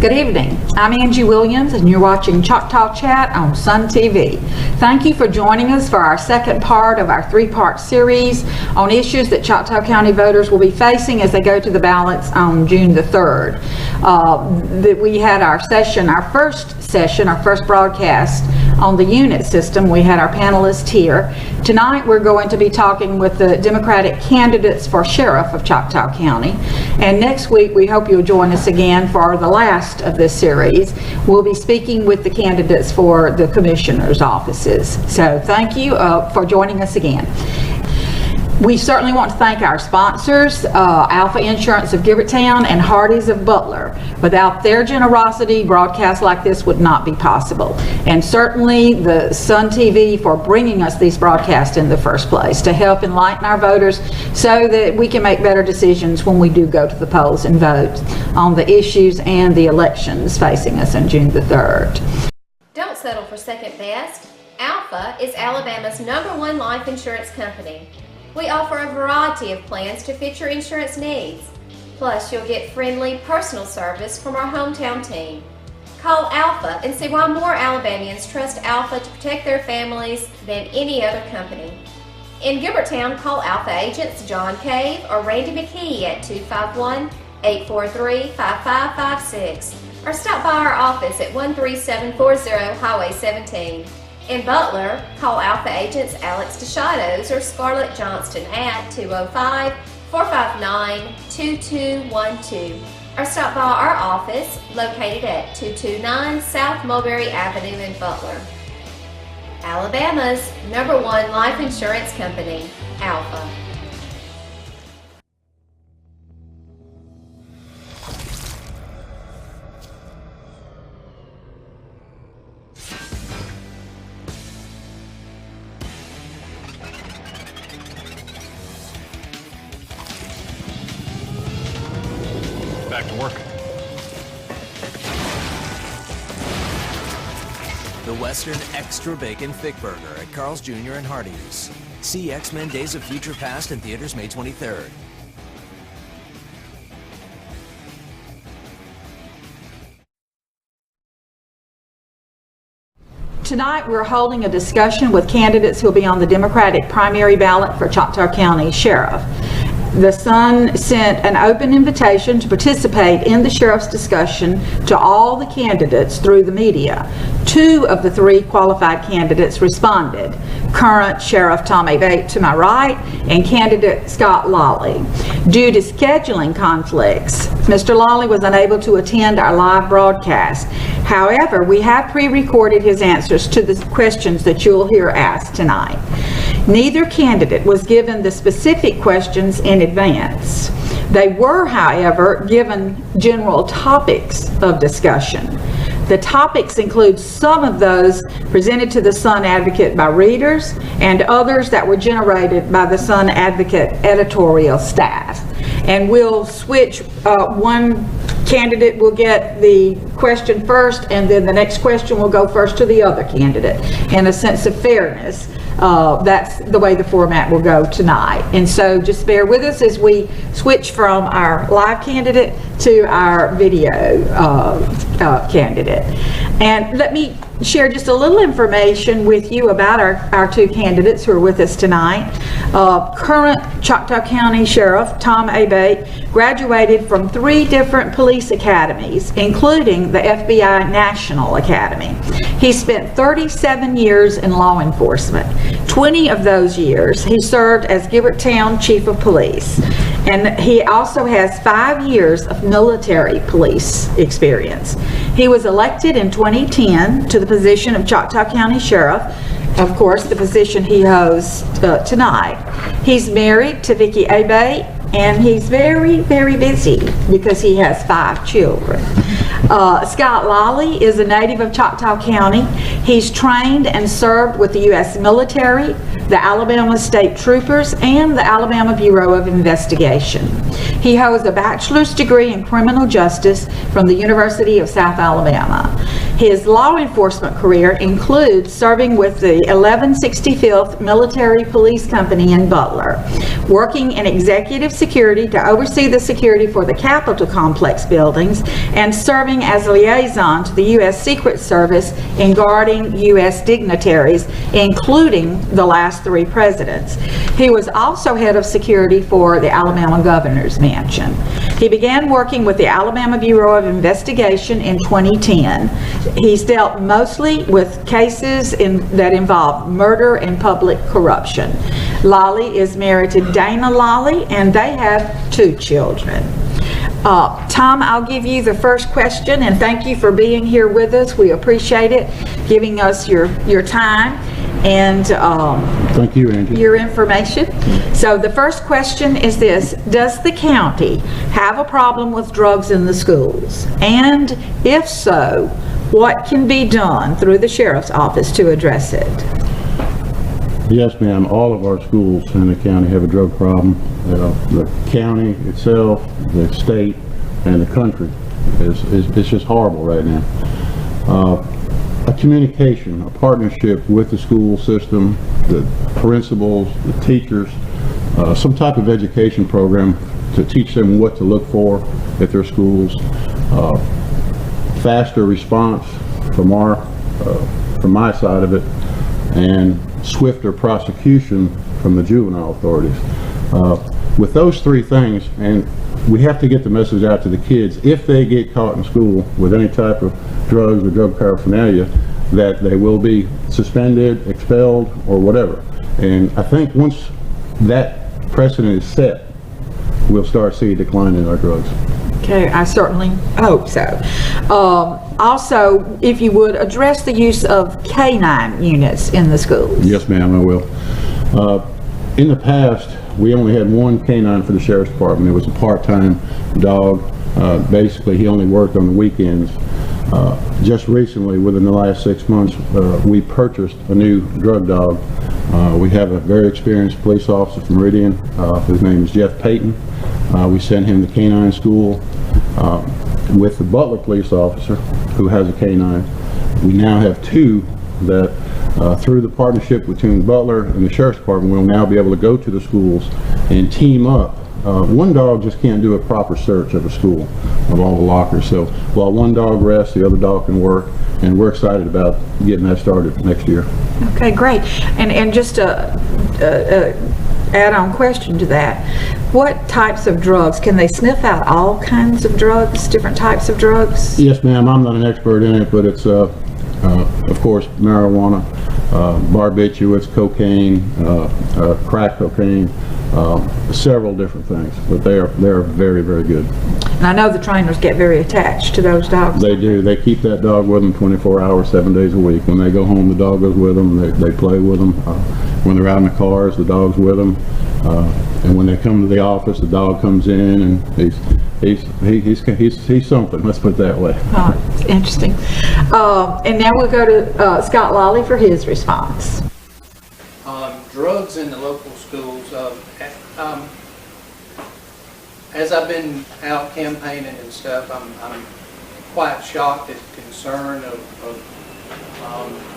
Good evening. I'm Angie Williams, and you're watching Choctaw Chat on Sun TV. Thank you for joining us for our second part of our three-part series on issues that Choctaw County voters will be facing as they go to the ballots on June the 3rd. We had our first broadcast on the unit system. We had our panelists here. Tonight we're going to be talking with the Democratic candidates for sheriff of Choctaw County. And next week we hope you'll join us again for the last of this series. We'll be speaking with the candidates for the commissioner's offices. So thank you for joining us again. We certainly want to thank our sponsors, Alpha Insurance of Givertown and Hardee's of Butler. Without their generosity, broadcasts like this would not be possible. And certainly the Sun TV for bringing us these broadcasts in the first place to help enlighten our voters so that we can make better decisions when we do go to the polls and vote on the issues and the elections facing us on June the 3rd. Don't settle for second best. Alpha is Alabama's #1 life insurance company. We offer a variety of plans to fit your insurance needs. Plus, you'll get friendly, personal service from our hometown team. Call Alpha and see why more Alabamians trust Alpha to protect their families than any other company. In Givertown, call Alpha agents John Cave or Randy McKee at 251-843-5556 or stop by our office at 13740 Highway 17. In Butler, call Alpha agents Alex DeShadows or Scarlett Johnston at 205-459-2212 or stop by our office located at 229 South Mulberry Avenue in Butler. Alabama's #1 life insurance company, Alpha. Back to work. The Western Extra Bacon Thick Burger at Carl's Jr. and Hardee's. See X-Men Days of Future Past in theaters May 23rd. Tonight we're holding a discussion with candidates who will be on the Democratic primary ballot for Choctaw County Sheriff. The Sun sent an open invitation to participate in the sheriff's discussion to all the candidates through the media. 2 of the 3 qualified candidates responded. Current Sheriff Tom Abate to my right and candidate Scott Lawley. Due to scheduling conflicts, Mr. Lawley was unable to attend our live broadcast. However, we have pre-recorded his answers to the questions that you'll hear asked tonight. Neither candidate was given the specific questions in advance. They were, however, given general topics of discussion. The topics include some of those presented to the Sun Advocate by readers and others that were generated by the Sun Advocate editorial staff. And we'll switch, one candidate will get the question first and then the next question will go first to the other candidate in a sense of fairness. That's the way the format will go tonight. And so just bear with us as we switch from our live candidate to our video candidate. And let me share just a little information with you about our 2 candidates who are with us tonight. Current Choctaw County Sheriff Tom Abate graduated from 3 different police academies, including the FBI National Academy. He spent 37 years in law enforcement. 20 of those years he served as Givertown Chief of Police. And he also has 5 years of military police experience. He was elected in 2010 to the position of Choctaw County Sheriff, of course, the position he holds tonight. He's married to Vicki Abate, and he's very, very busy because he has 5 children. Scott Lawley is a native of Choctaw County. He's trained and served with the U.S. military, the Alabama State Troopers, and the Alabama Bureau of Investigation. He holds a bachelor's degree in criminal justice from the University of South Alabama. His law enforcement career includes serving with the 1165th Military Police Company in Butler, working in executive security to oversee the security for the Capitol Complex buildings, and serving as liaison to the U.S. Secret Service in guarding U.S. dignitaries, including the last 3 presidents. He was also head of security for the Alabama Governor's Mansion. He began working with the Alabama Bureau of Investigation in 2010. He's dealt mostly with cases that involve murder and public corruption. Lolly is married to Dana Lolly, and they have 2 children. Tom, I'll give you the first question, and thank you for being here with us. We appreciate it, giving us your time and thank you, Angie. Your information. So the first question is this: does the county have a problem with drugs in the schools? And if so, what can be done through the sheriff's office to address it? Yes, ma'am. All of our schools in the county have a drug problem. The county itself, the state, and the country it's just horrible right now. A communication, a partnership with the school system, the principals, the teachers, some type of education program to teach them what to look for at their schools. Faster response from my side of it, and swifter prosecution from the juvenile authorities. With those 3 things, and we have to get the message out to the kids, if they get caught in school with any type of drugs or drug paraphernalia, that they will be suspended, expelled, or whatever. And I think once that precedent is set, we'll start seeing a decline in our drugs. Okay, I certainly hope so. Also, if you would address the use of canine units in the schools. Yes, ma'am, I will. In the past, we only had 1 canine for the sheriff's department. It was a part-time dog. Basically, he only worked on the weekends. Just recently, within the last 6 months, we purchased a new drug dog. We have a very experienced police officer from Meridian. His name is Jeff Payton. We sent him to canine school with the Butler police officer, who has a canine. We now have 2 that through the partnership between Butler and the Sheriff's Department, we'll now be able to go to the schools and team up. 1 dog just can't do a proper search of a school, of all the lockers. So while 1 dog rests, the other dog can work, and we're excited about getting that started next year. Okay, great. And just a add-on question to that, what types of drugs? Can they sniff out all kinds of drugs, different types of drugs? Yes, ma'am. I'm not an expert in it, but it's of course, marijuana, barbiturates, cocaine, crack cocaine, several different things, but they are very, very good. And I know the trainers get very attached to those dogs. They do. They keep that dog with them 24 hours, 7 days a week. When they go home, the dog goes with them. They play with them. When they're out in the cars, the dog's with them. And when they come to the office, the dog comes in, and he's something. Let's put it that way. Oh, it's interesting. And now we'll go to Scott Lolly for his response. Drugs in the local schools. As I've been out campaigning and stuff, I'm quite shocked at the concern of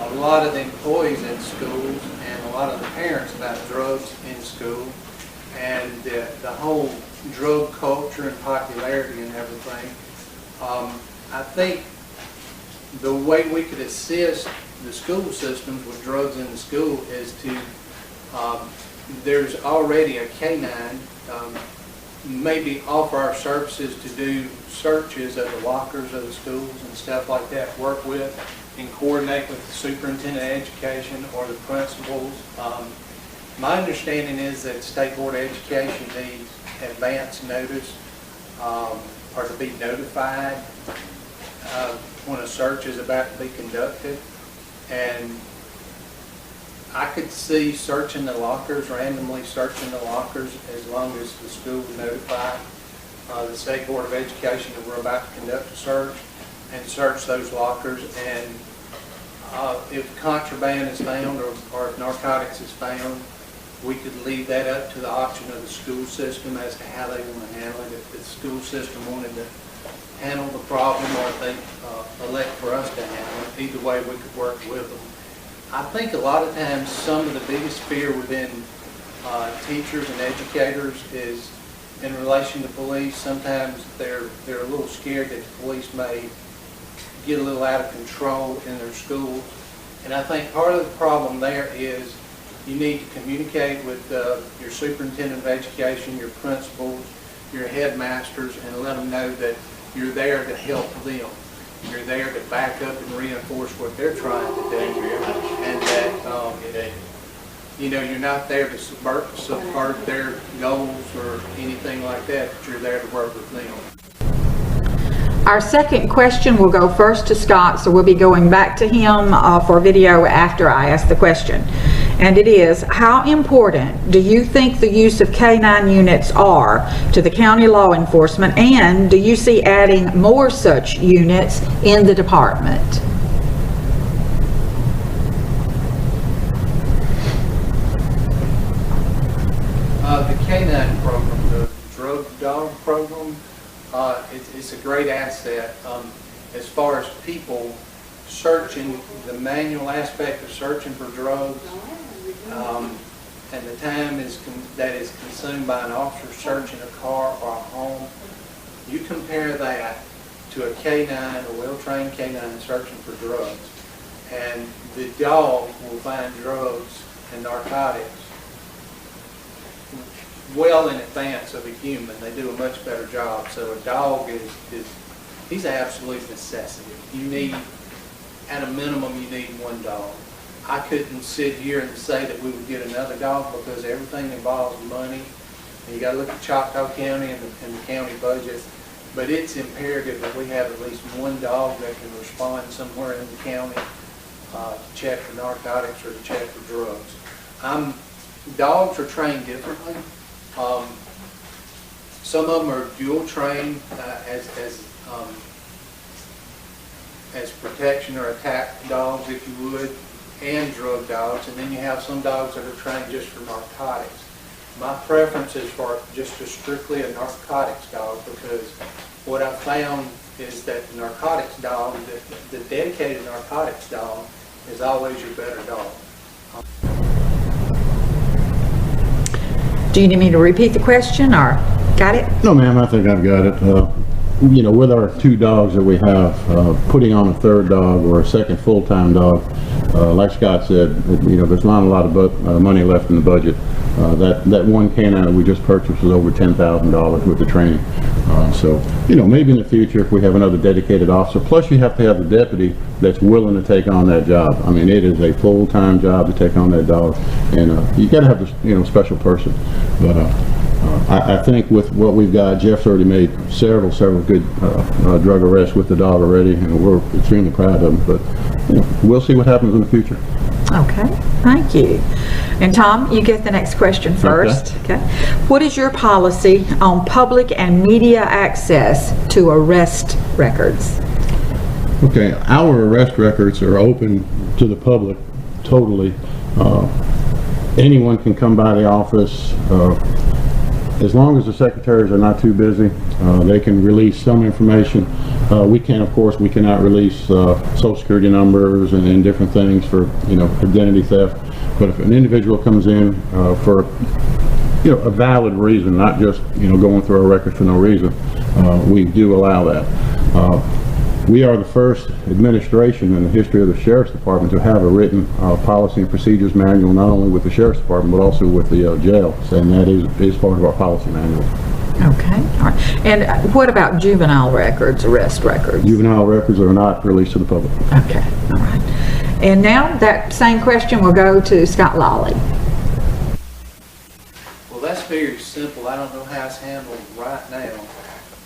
a lot of the employees in schools and a lot of the parents about drugs in school, and the whole drug culture and popularity and everything. I think the way we could assist the school systems with drugs in the school is to, there's already a canine, maybe offer our services to do searches of the lockers of the schools and stuff like that, work with and coordinate with the superintendent of education or the principals. My understanding is that State Board of Education needs advance notice or to be notified when a search is about to be conducted. And I could see searching the lockers, randomly searching the lockers, as long as the school would notify the State Board of Education that we're about to conduct a search, and search those lockers. And if contraband is found or if narcotics is found, we could leave that up to the option of the school system as to how they want to handle it. If the school system wanted to handle the problem or if they elect for us to handle it. Either way, we could work with them. I think a lot of times some of the biggest fear within teachers and educators is in relation to police. Sometimes they're a little scared that the police may get a little out of control in their schools. And I think part of the problem there is you need to communicate with your superintendent of education, your principals, your headmasters, and let them know that you're there to help them. You're there to back up and reinforce what they're trying to do, and that you know, you're not there to subvert their goals or anything like that, but you're there to work with them. Our second question will go first to Scott, so we'll be going back to him for video after I ask the question. And it is, how important do you think the use of K-9 units are to the county law enforcement, and do you see adding more such units in the department? The K-9 program, the drug dog program, it's a great asset as far as people searching, the manual aspect of searching for drugs, and the time that is consumed by an officer searching a car or a home. You compare that to a K-9, a well-trained K-9 searching for drugs, and the dog will find drugs and narcotics well in advance of a human. They do a much better job. So a dog he's an absolute necessity. You need, at a minimum, you need one dog. I couldn't sit here and say that we would get another dog because everything involves money. And you got to look at Choctaw County and the county budget. But it's imperative that we have at least one dog that can respond somewhere in the county to check for narcotics or to check for drugs. Dogs are trained differently. Some of them are dual trained as protection or attack dogs, if you would, and drug dogs. And then you have some dogs that are trained just for narcotics. My preference is for just strictly a narcotics dog, because what I found is that the narcotics dog, the dedicated narcotics dog, is always your better dog. Do you need me to repeat the question, or got it? No, ma'am, I think I've got it. You know, with our two dogs that we have, putting on a third dog or a second full-time dog, like Scott said, you know, there's not a lot of money left in the budget. That one canine that we just purchased was over $10,000 with the training. So, you know, maybe in the future if we have another dedicated officer, plus you have to have the deputy that's willing to take on that job. I mean, it is a full-time job to take on that dog, and you got to have this, you know, special person. But I think with what we've got, Jeff's already made several good drug arrests with the dog already, and we're extremely proud of him. But you know, we'll see what happens in the future. Okay, thank you. And Tom, you get the next question first. Okay. What is your policy on public and media access to arrest records? Okay, our arrest records are open to the public totally. Anyone can come by the office. As long as the secretaries are not too busy, they can release some information. We cannot release social security numbers and different things for, you know, identity theft. But if an individual comes in for, you know, a valid reason, not just, you know, going through our records for no reason, we do allow that. We are the first administration in the history of the Sheriff's Department to have a written policy and procedures manual, not only with the Sheriff's Department, but also with the jail, and that is part of our policy manual. Okay, all right. And what about juvenile records, arrest records? Juvenile records are not released to the public. Okay, all right. And now that same question will go to Scott Lawley. Well, that's very simple. I don't know how it's handled right now.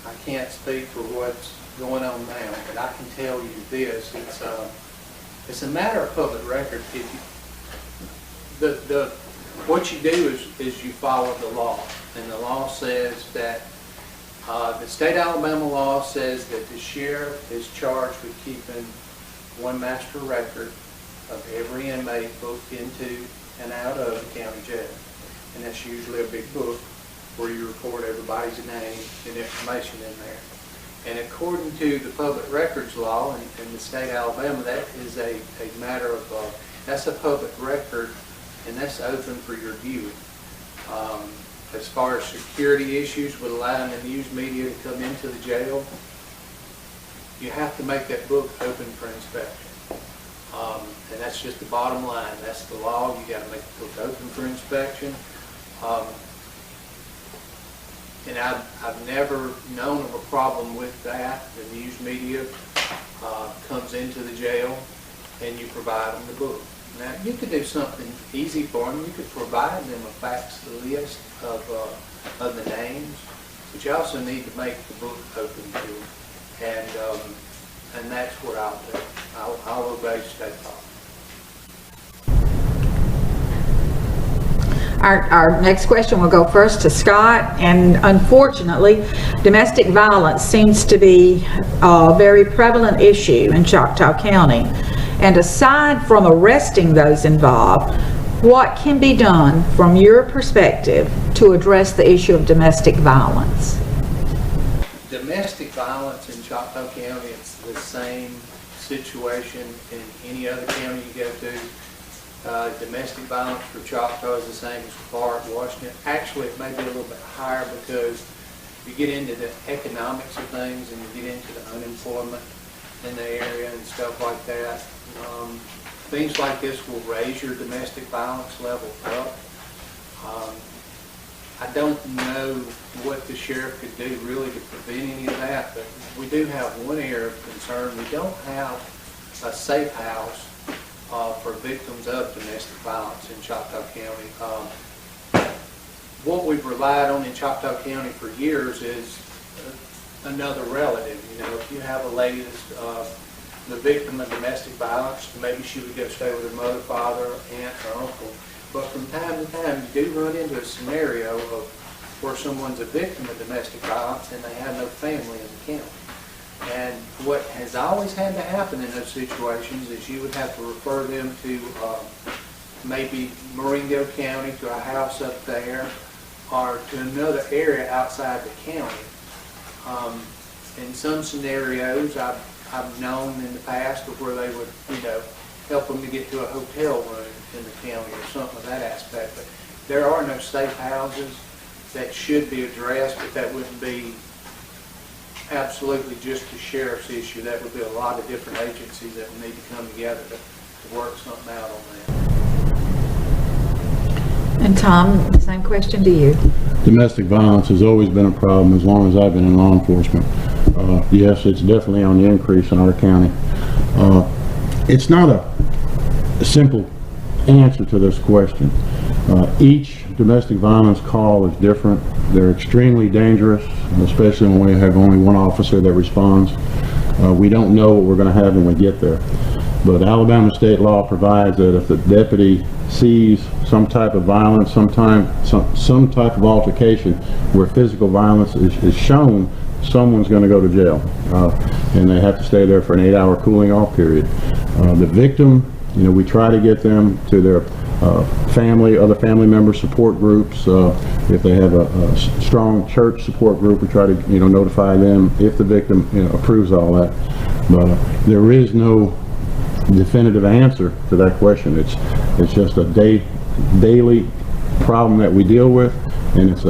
I can't speak for what's going on now, but I can tell you this: it's a matter of public record. What you do is you follow the law, and the law says that the state of Alabama law says that the sheriff is charged with keeping one master record of every inmate booked into and out of the county jail, and that's usually a big book where you record everybody's name and information in there. And according to the public records law in the state of Alabama, that is a matter of, that's a public record, and that's open for your viewing. As far as security issues with allowing the news media to come into the jail, you have to make that book open for inspection. And that's just the bottom line. That's the law. You got to make the book open for inspection. And I've never known of a problem with that. The news media comes into the jail and you provide them the book. Now, you could do something easy for them. You could provide them a fax list of the names, but you also need to make the book open to them. And that's what I'll do. I'll obey state law. Our next question will go first to Scott, and unfortunately, domestic violence seems to be a very prevalent issue in Choctaw County. And aside from arresting those involved, what can be done from your perspective to address the issue of domestic violence? Domestic violence in Choctaw County, it's the same situation in any other county you go to. Domestic violence for Choctaw is the same as Clark, Washington. Actually, it may be a little bit higher because you get into the economics of things and you get into the unemployment in the area and stuff like that. Things like this will raise your domestic violence level up. I don't know what the sheriff could do really to prevent any of that, but we do have one area of concern. We don't have a safe house for victims of domestic violence in Choctaw County. What we've relied on in Choctaw County for years is another relative. You know, if you have a lady that's the victim of domestic violence, maybe she would go stay with her mother, father, aunt, or uncle. But from time to time, you do run into a scenario of where someone's a victim of domestic violence and they have no family in the county. And what has always had to happen in those situations is you would have to refer them to maybe Marengo County, to a house up there, or to another area outside the county. In some scenarios, I've known in the past of where they would, help them to get to a hotel room in the county or something of that aspect. But there are no safe houses that should be addressed, but that wouldn't be absolutely just the sheriff's issue. That would be a lot of different agencies that would need to come together to work something out on that. And Tom, the same question to you. Domestic violence has always been a problem as long as I've been in law enforcement. Yes, it's definitely on the increase in our county. It's not a simple answer to this question. Each domestic violence call is different. They're extremely dangerous, especially when we have only one officer that responds. We don't know what we're going to have when we get there. But Alabama state law provides that if the deputy sees some type of violence, some type of altercation where physical violence is shown, someone's going to go to jail. And they have to stay there for an 8-hour cooling off period. The victim, we try to get them to their other family member support groups. If they have a strong church support group, we try to notify them if the victim approves all that. But there is no definitive answer to that question. It's just a daily problem that we deal with, and it's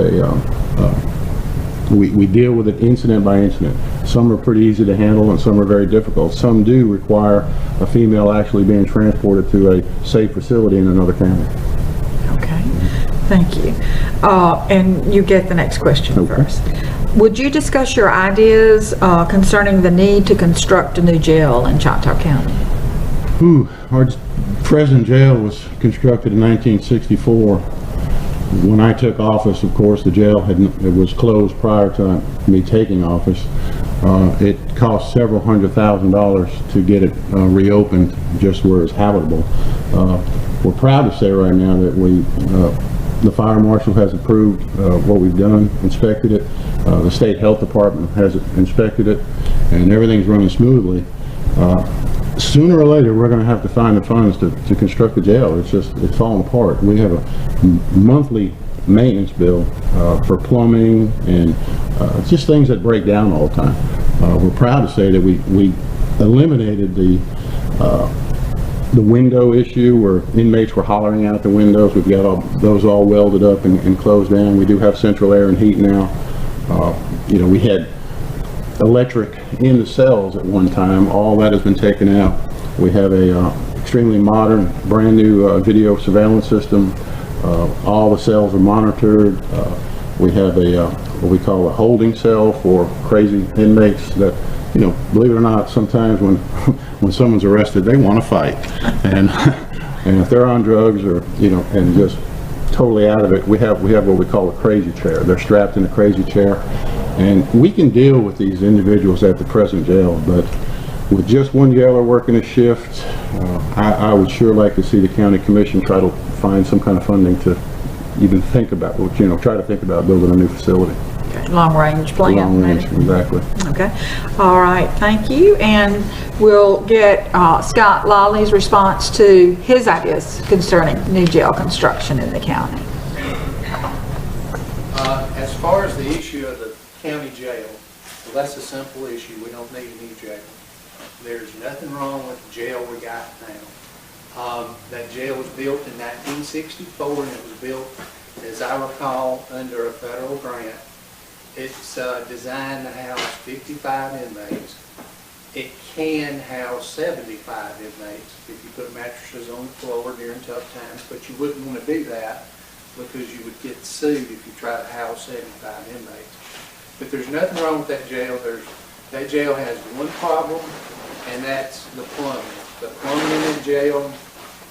we deal with it incident by incident. Some are pretty easy to handle and some are very difficult. Some do require a female actually being transported to a safe facility in another county. Okay, thank you. And you get the next question first. Would you discuss your ideas concerning the need to construct a new jail in Choctaw County? Our present jail was constructed in 1964. When I took office, of course, the jail it was closed prior to me taking office. It cost several $100,000 to get it reopened just where it's habitable. We're proud to say right now that the fire marshal has approved what we've done, inspected it. The state health department has inspected it, and everything's running smoothly. Sooner or later, we're going to have to find the funds to construct the jail. It's falling apart. We have a monthly maintenance bill for plumbing and just things that break down all the time. We're proud to say that we eliminated the window issue where inmates were hollering out the windows. We've got those all welded up and closed down. We do have central air and heat now. We had electric in the cells at one time. All that has been taken out. We have a extremely modern, brand new video surveillance system. All the cells are monitored. We have what we call a holding cell for crazy inmates that, believe it or not, sometimes when someone's arrested, they want to fight. And if they're on drugs or, and just totally out of it, we have what we call a crazy chair. They're strapped in a crazy chair. And we can deal with these individuals at the present jail, but with just one jailer working a shift, I would sure like to see the county commission try to find some kind of funding to even think about, try to think about building a new facility. Long-range plan. Long-range, exactly. Okay. All right. Thank you. And we'll get Scott Lawley's response to his ideas concerning new jail construction in the county. As far as the issue of the county jail, well, that's a simple issue. We don't need a new jail. There's nothing wrong with the jail we got now. That jail was built in 1964, and it was built, as I recall, under a federal grant. It's designed to house 55 inmates. It can house 75 inmates if you put mattresses on the floor during tough times, but you wouldn't want to do that because you would get sued if you try to house 75 inmates. But there's nothing wrong with that jail. That jail has one problem, and that's the plumbing. The plumbing in the jail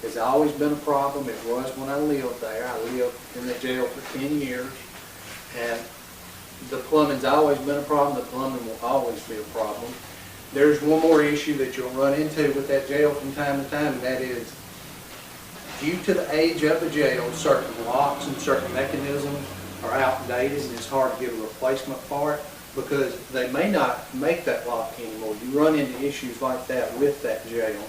has always been a problem. It was when I lived there. I lived in the jail for 10 years, and the plumbing's always been a problem. The plumbing will always be a problem. There's one more issue that you'll run into with that jail from time to time, and that is, due to the age of the jail, certain locks and certain mechanisms are outdated, and it's hard to get a replacement for it because they may not make that lock anymore. You run into issues like that with that jail.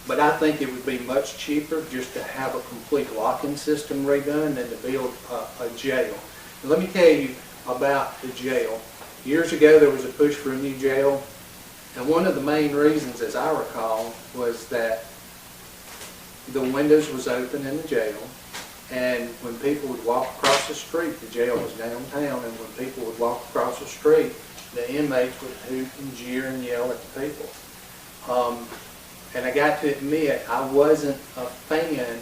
But I think it would be much cheaper just to have a complete locking system redone than to build a jail. And let me tell you about the jail. Years ago there was a push for a new jail, and one of the main reasons, as I recall, was that the windows was open in the jail, and when people would walk across the street, the jail was downtown, and when people would walk across the street, the inmates would hoot and jeer and yell at the people. And I got to admit, I wasn't a fan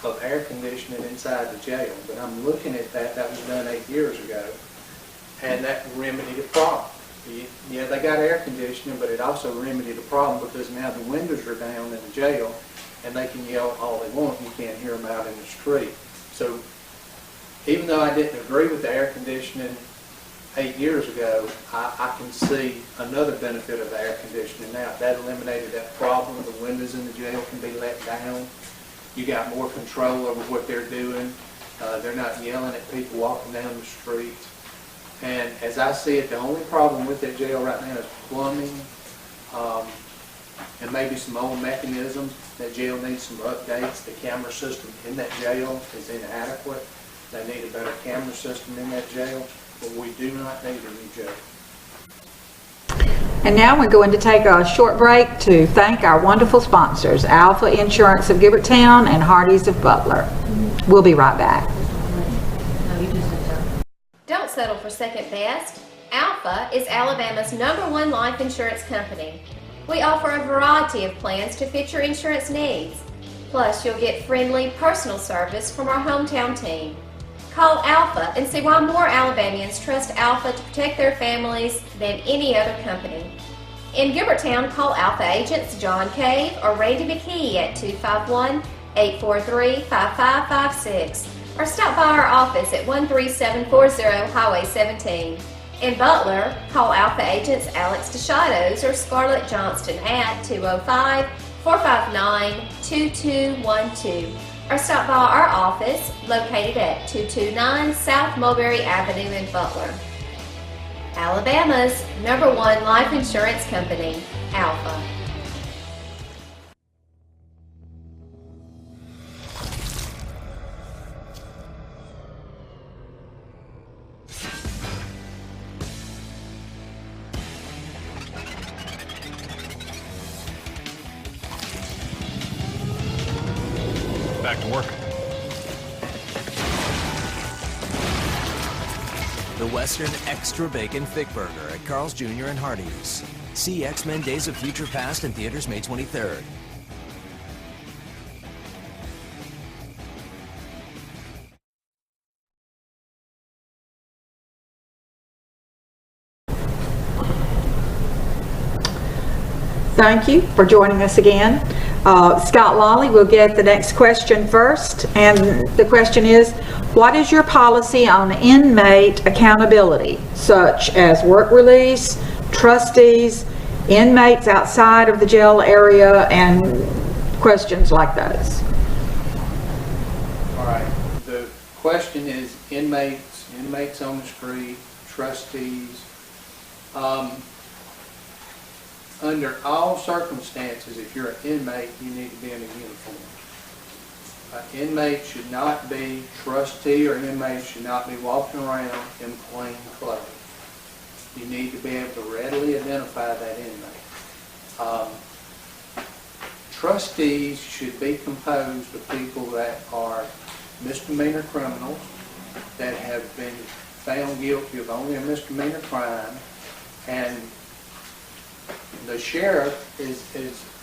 of air conditioning inside the jail, but I'm looking at that was done 8 years ago, and that remedied a problem. Yeah, they got air conditioning, but it also remedied a problem because now the windows are down in the jail, and they can yell all they want, and you can't hear them out in the street. So even though I didn't agree with the air conditioning 8 years ago, I can see another benefit of the air conditioning now. That eliminated that problem. The windows in the jail can be let down. You got more control over what they're doing. They're not yelling at people walking down the street. And as I see it, the only problem with that jail right now is plumbing, and maybe some old mechanisms. That jail needs some updates. The camera system in that jail is inadequate. They need a better camera system in that jail, but we do not need a new jail. And now we're going to take a short break to thank our wonderful sponsors, Alpha Insurance of Gibbertown and Hardee's of Butler. We'll be right back. Don't settle for second best. Alpha is Alabama's #1 life insurance company. We offer a variety of plans to fit your insurance needs. Plus, you'll get friendly, personal service from our hometown team. Call Alpha and see why more Alabamians trust Alpha to protect their families than any other company. In Gilbertown, call Alpha agents John Cave or Randy McKee at 251-843-5556 or stop by our office at 13740 Highway 17. In Butler, call Alpha agents Alex DeShadows or Scarlett Johnston at 205-459-2212 or stop by our office located at 229 South Mulberry Avenue in Butler. Alabama's #1 life insurance company, Alpha. Back to work. The Western Extra Bacon Thick Burger at Carl's Jr. and Hardee's. See X-Men Days of Future Past in theaters May 23rd. Thank you for joining us again. Scott Lawley will get the next question first, and the question is, what is your policy on inmate accountability, such as work release, trustees, inmates outside of the jail area, and questions like those? All right, the question is inmates on the street, trustees. Under all circumstances, if you're an inmate, you need to be in a uniform. An inmate should not be, trustee or inmate should not be walking around in plain clothes. You need to be able to readily identify that inmate. Trustees should be composed of people that are misdemeanor criminals that have been found guilty of only a misdemeanor crime, and the sheriff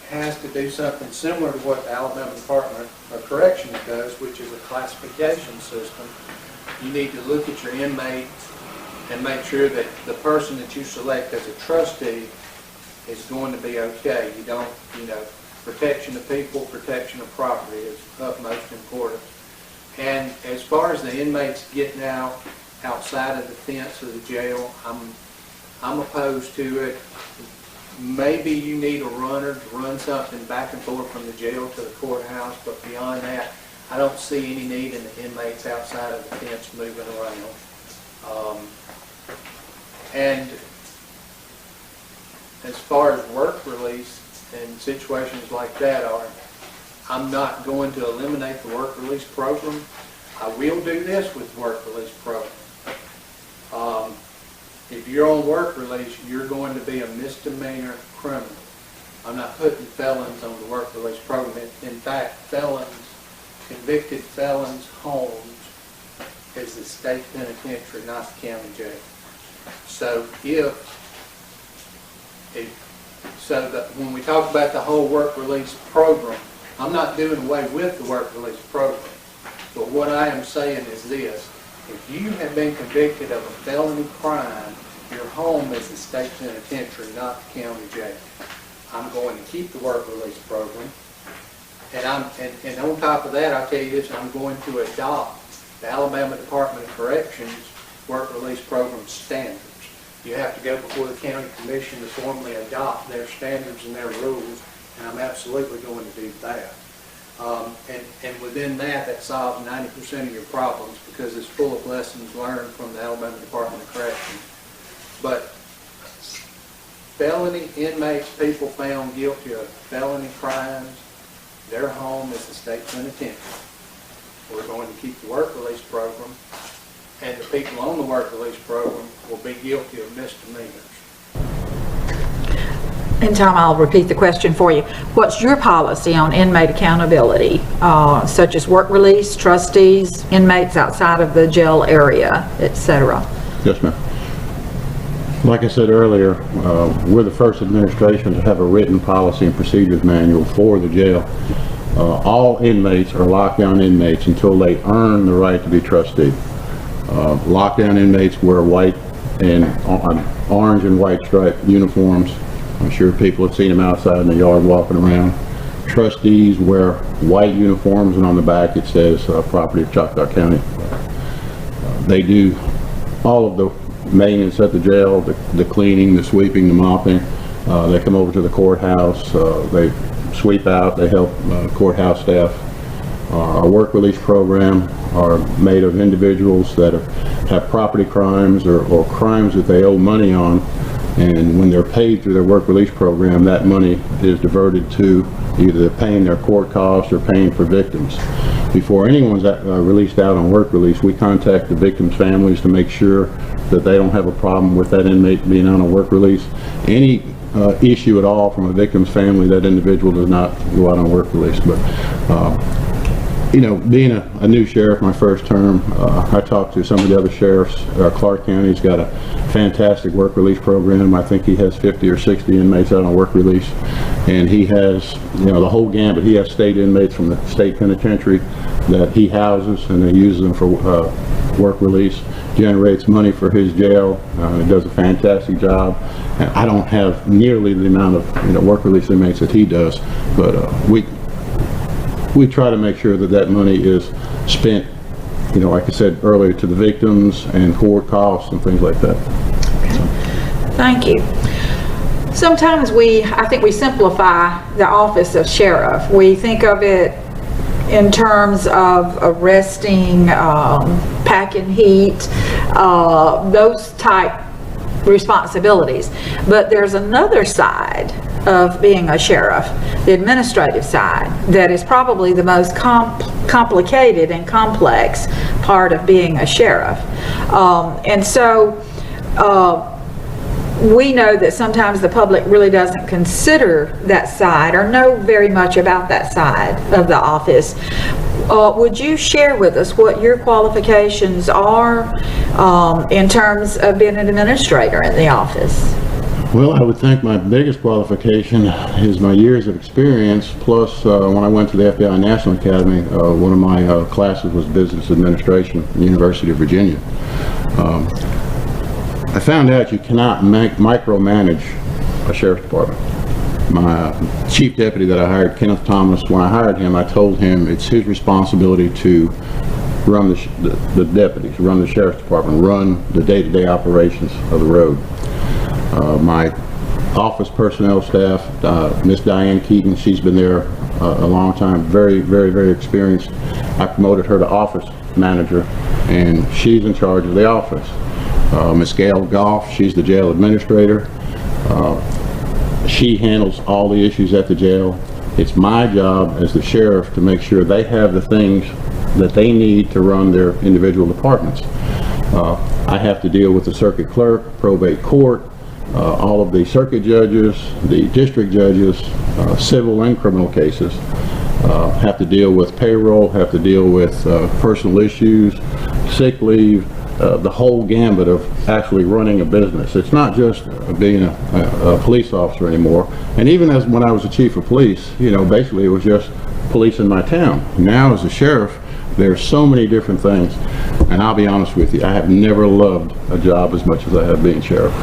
has to do something similar to what the Alabama Department of Corrections does, which is a classification system. You need to look at your inmates and make sure that the person that you select as a trustee is going to be okay. You don't, protection of people, protection of property is utmost important. And as far as the inmates getting out outside of the fence of the jail, I'm opposed to it. Maybe you need a runner to run something back and forth from the jail to the courthouse, but beyond that, I don't see any need in the inmates outside of the fence moving around. And as far as work release and situations like that I'm not going to eliminate the work release program. I will do this with the work release program. If you're on work release, you're going to be a misdemeanor criminal. I'm not putting felons on the work release program. In fact, convicted felons' homes is the state penitentiary, not the county jail. So when we talk about the whole work release program, I'm not doing away with the work release program. But what I am saying is this: if you have been convicted of a felony crime, your home is the state penitentiary, not the county jail. I'm going to keep the work release program. And on top of that, I'll tell you this, I'm going to adopt the Alabama Department of Corrections work release program standards. You have to go before the county commission to formally adopt their standards and their rules, and I'm absolutely going to do that. And within that solves 90% of your problems, because it's full of lessons learned from the Alabama Department of Corrections. But felony inmates, people found guilty of felony crimes, their home is the state penitentiary. We're going to keep the work release program, and the people on the work release program will be guilty of misdemeanors. And Tom, I'll repeat the question for you. What's your policy on inmate accountability, such as work release, trustees, inmates outside of the jail area, etc.? Yes, ma'am. Like I said earlier, we're the first administration to have a written policy and procedures manual for the jail. All inmates are lockdown inmates until they earn the right to be trustee. Lockdown inmates wear white and orange and white striped uniforms. I'm sure people have seen them outside in the yard walking around. Trustees wear white uniforms, and on the back it says property of Choctaw County. They do all of the maintenance at the jail, the cleaning, the sweeping, the mopping. They come over to the courthouse, they sweep out, they help courthouse staff. Our work release program are made of individuals that have property crimes or crimes that they owe money on, and when they're paid through their work release program, that money is diverted to either paying their court costs or paying for victims. Before anyone's released out on work release, we contact the victims' families to make sure that they don't have a problem with that inmate being on a work release. Any issue at all from a victim's family, that individual does not go out on work release. But You know, being a new sheriff, my first term, I talked to some of the other sheriffs. Clark County's got a fantastic work release program. I think he has 50 or 60 inmates out on work release, and he has, you know, the whole gambit. He has state inmates from the state penitentiary that he houses, and he uses them for work release. Generates money for his jail. He does a fantastic job. And I don't have nearly the amount of, you know, work release inmates that he does, but we try to make sure that that money is spent, you know, like I said earlier, to the victims and court costs and things like that. Okay. Thank you. Sometimes I think we simplify the office of sheriff. We think of it in terms of arresting, packing heat, those type responsibilities. But there's another side of being a sheriff, the administrative side, that is probably the most complicated and complex part of being a sheriff. And so we know that sometimes the public really doesn't consider that side or know very much about that side of the office. Would you share with us what your qualifications are in terms of being an administrator in the office? Well, I would think my biggest qualification is my years of experience, plus when I went to the FBI National Academy, one of my classes was Business Administration at the University of Virginia. I found out you cannot micromanage a sheriff's department. My chief deputy that I hired, Kenneth Thomas, when I hired him, I told him it's his responsibility to run the deputies, run the sheriff's department, run the day-to-day operations of the road. My office personnel staff, Miss Diane Keaton, she's been there a long time, very, very, very experienced. I promoted her to office manager, and she's in charge of the office. Miss Gail Goff, she's the jail administrator. She handles all the issues at the jail. It's my job as the sheriff to make sure they have the things that they need to run their individual departments. I have to deal with the circuit clerk, probate court, all of the circuit judges, the district judges, civil and criminal cases. Have to deal with payroll, have to deal with personal issues, sick leave, the whole gambit of actually running a business. It's not just being a police officer anymore. And even as when I was the chief of police, you know, basically it was just police in my town. Now as a sheriff, there's so many different things. And I'll be honest with you, I have never loved a job as much as I have being sheriff.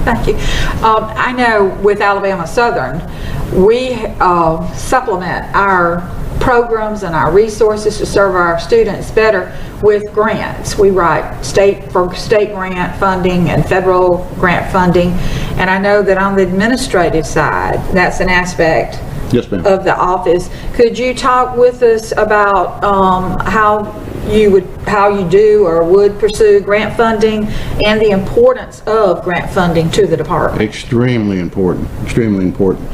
Thank you. I know with Alabama Southern, we supplement our programs and our resources to serve our students better with grants. We write state grant funding and federal grant funding, and I know that on the administrative side, that's an aspect Yes, ma'am. of the office. Could you talk with us about how you do or would pursue grant funding and the importance of grant funding to the department? Extremely important, extremely important.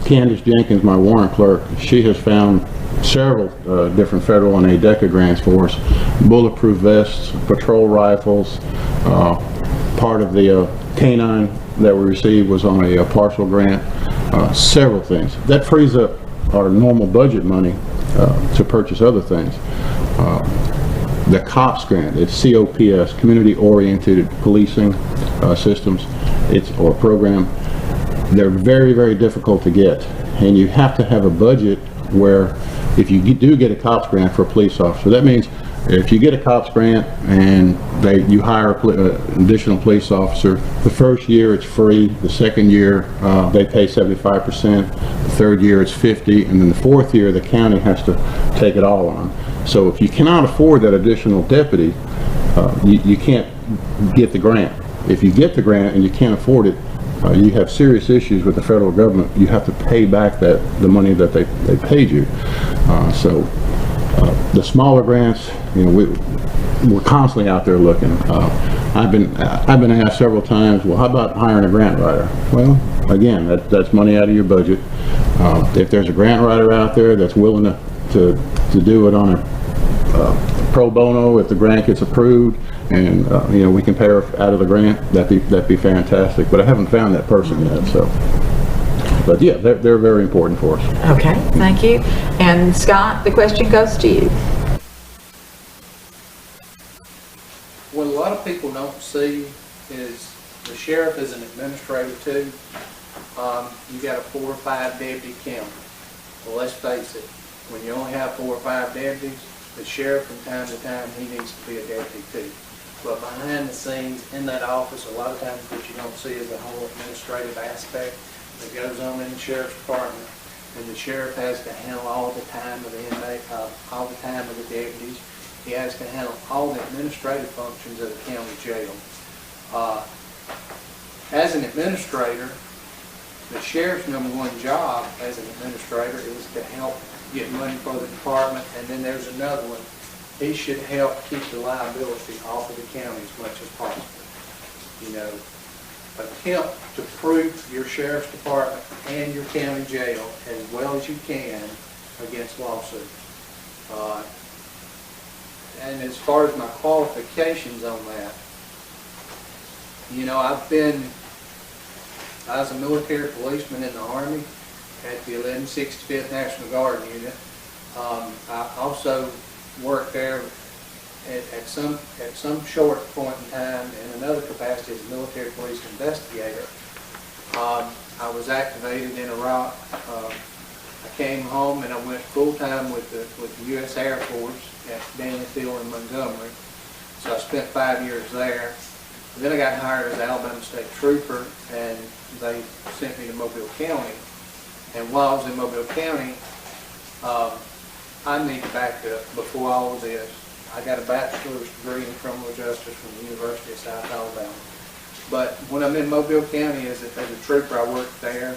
Candace Jenkins, my warrant clerk, she has found several different federal and ADECA grants for us. Bulletproof vests, patrol rifles, part of the canine that we received was on a partial grant, several things. That frees up our normal budget money to purchase other things. The COPS grant, it's COPS, Community Oriented Policing Systems, or program. They're very, very difficult to get, and you have to have a budget where if you do get a COPS grant for a police officer, that means if you get a COPS grant and you hire an additional police officer, the first year it's free, the second year they pay 75%, the third year it's 50%, and then the fourth year the county has to take it all on. So if you cannot afford that additional deputy, you can't get the grant. If you get the grant and you can't afford it, you have serious issues with the federal government. You have to pay back the money that they paid you. So the smaller grants, you know, we're constantly out there looking. I've been asked several times, well, how about hiring a grant writer? Well, again, that's money out of your budget. If there's a grant writer out there that's willing to do it on a pro bono, if the grant gets approved, and you know, we can pay her out of the grant, that'd be fantastic. But I haven't found that person yet. So But yeah, they're very important for us. Okay, thank you. And Scott, the question goes to you. What a lot of people don't see is the sheriff is an administrator too. You got a 4 or 5 deputy county. Well, let's face it, when you only have 4 or 5 deputies, the sheriff from time to time, he needs to be a deputy too. But behind the scenes in that office, a lot of times what you don't see is the whole administrative aspect that goes on in the sheriff's department. And the sheriff has to handle all the time of the inmate, all the time of the deputies. He has to handle all the administrative functions of the county jail. As an administrator, the sheriff's #1 job as an administrator is to help get money for the department, and then there's another one. He should help keep the liability off of the county as much as possible. You know, attempt to prove your sheriff's department and your county jail as well as you can against lawsuits. And as far as my qualifications on that, you know, I was a military policeman in the Army at the 1165th National Guard Unit. I also worked there at some short point in time in another capacity as a military police investigator. I was activated in Iraq. I came home and I went full-time with the U.S. Air Force at Daniel Field in Montgomery. So I spent 5 years there. Then I got hired as an Alabama State Trooper, and they sent me to Mobile County. And while I was in Mobile County, I need to back up before all of this. I got a bachelor's degree in criminal justice from the University of South Alabama. But when I'm in Mobile County as a trooper, I worked there.